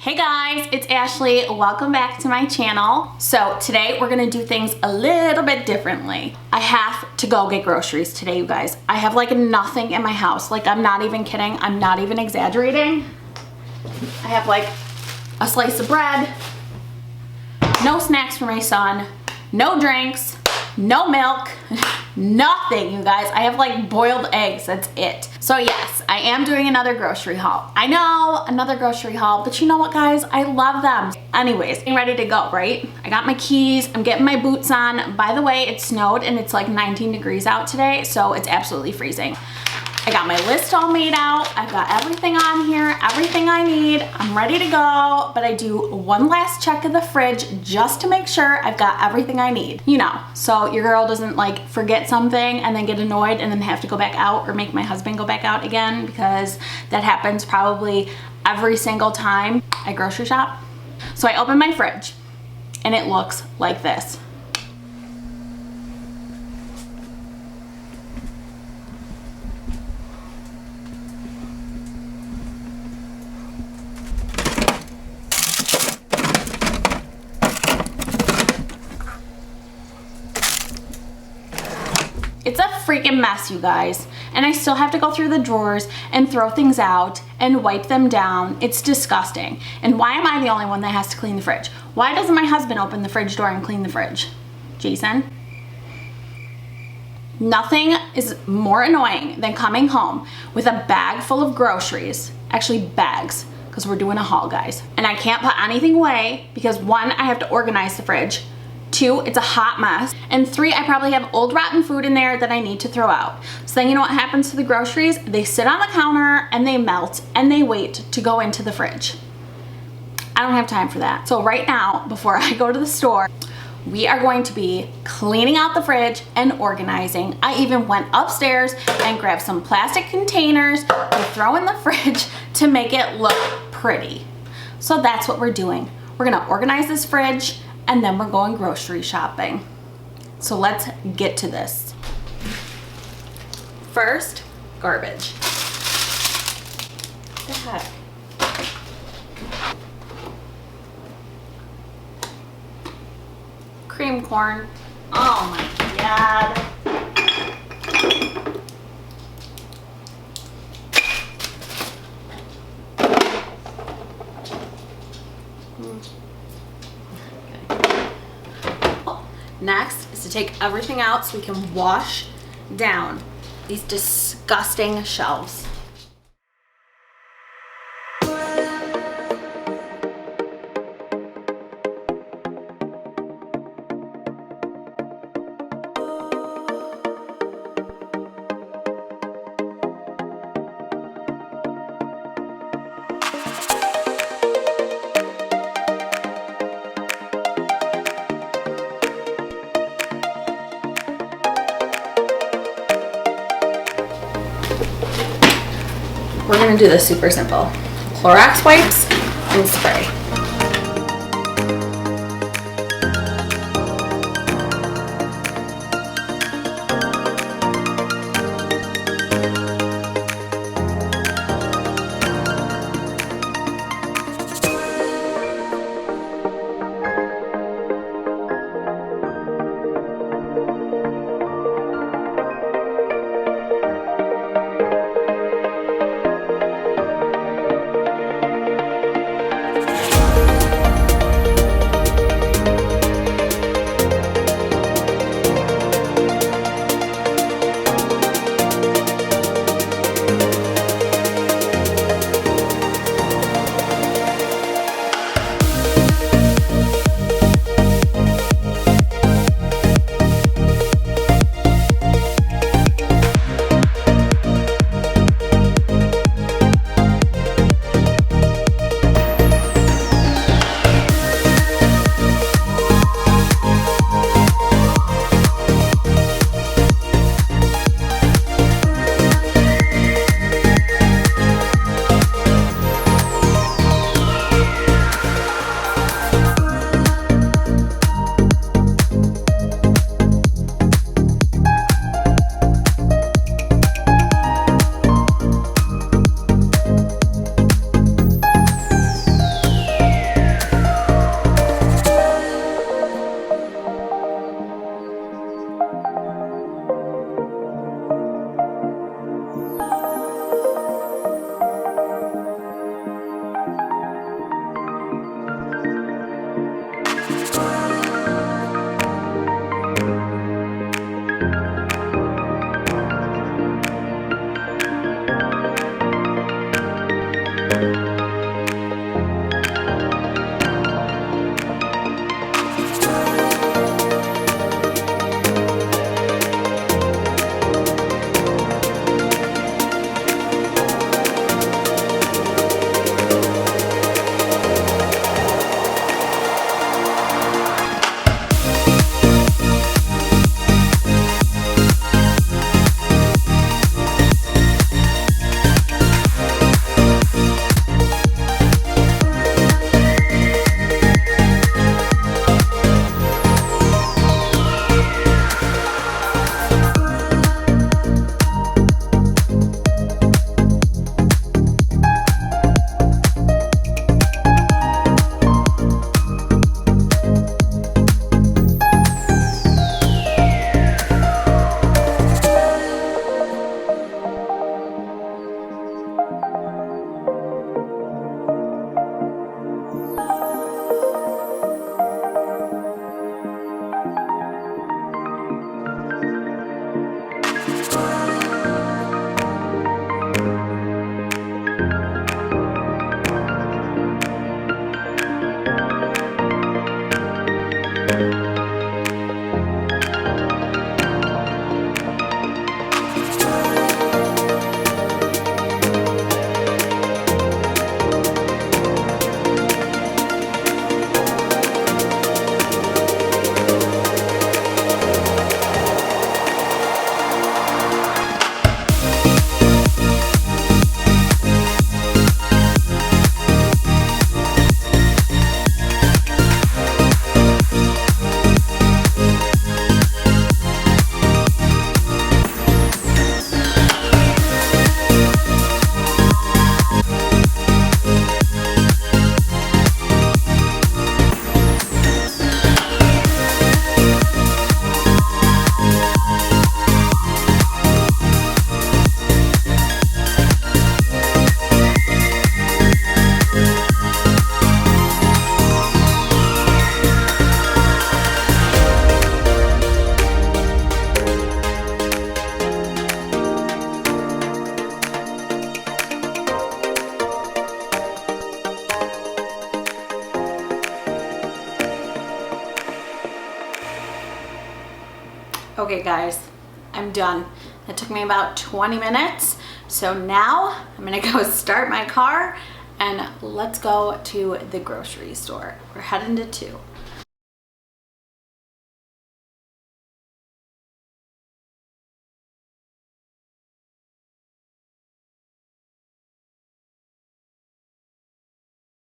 Hey guys, it's Ashley. Welcome back to my channel. So today we're gonna do things a little bit differently. I have to go get groceries today, you guys. I have like nothing in my house. Like, I'm not even kidding. I'm not even exaggerating. I have like a slice of bread, no snacks for my son, no drinks, no milk, nothing, you guys. I have like boiled eggs, that's it. So yes, I am doing another grocery haul. I know, another grocery haul, but you know what, guys? I love them. Anyways, getting ready to go, right? I got my keys, I'm getting my boots on. By the way, it snowed and it's like 19 degrees out today, so it's absolutely freezing. I got my list all made out. I've got everything on here, everything I need. I'm ready to go, but I do one last check of the fridge just to make sure I've got everything I need, you know, so your girl doesn't like forget something and then get annoyed and then have to go back out or make my husband go back out again, because that happens probably every single time I grocery shop. So I open my fridge and it looks like this. It's a freaking mess, you guys. And I still have to go through the drawers and throw things out and wipe them down. It's disgusting. And why am I the only one that has to clean the fridge? Why doesn't my husband open the fridge door and clean the fridge? Jason? Nothing is more annoying than coming home with a bag full of groceries, actually bags, because we're doing a haul, guys. And I can't put anything away because one, I have to organize the fridge. Two, it's a hot mess. And three, I probably have old rotten food in there that I need to throw out. So then you know what happens to the groceries? They sit on the counter and they melt and they wait to go into the fridge. I don't have time for that. So right now, before I go to the store, we are going to be cleaning out the fridge and organizing. I even went upstairs and grabbed some plastic containers to throw in the fridge to make it look pretty. So that's what we're doing. We're gonna organize this fridge and then we're going grocery shopping. So let's get to this. First, garbage. What the heck? Cream corn. Oh my God. Next is to take everything out so we can wash down these disgusting shelves. We're gonna do this super simple. Clorox wipes and spray. Okay guys, I'm done. It took me about 20 minutes. So now I'm gonna go start my car and let's go to the grocery store. We're heading to 2.